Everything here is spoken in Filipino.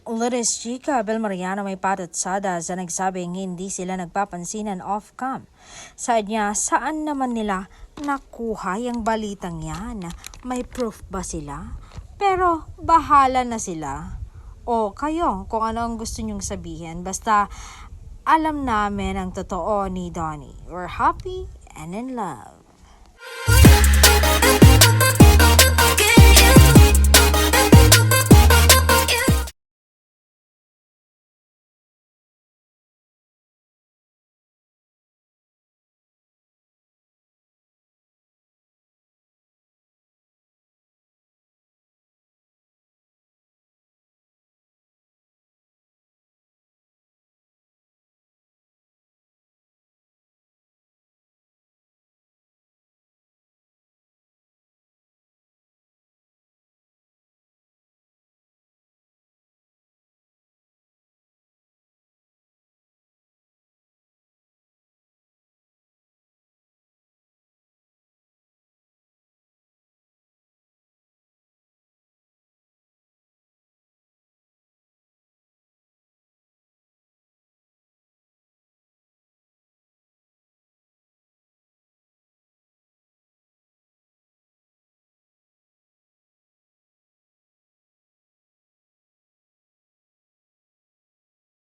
Lourdes Chica Belmariano may patatsada sa nagsabing hindi sila nagpapansinan off-cam. Saad niya, saan naman nila nakuha yung balitang yan? May proof ba sila? Pero bahala na sila. O kayo, kung ano ang gusto nyong sabihin, basta alam namin ang totoo ni Donnie. We're happy and in love.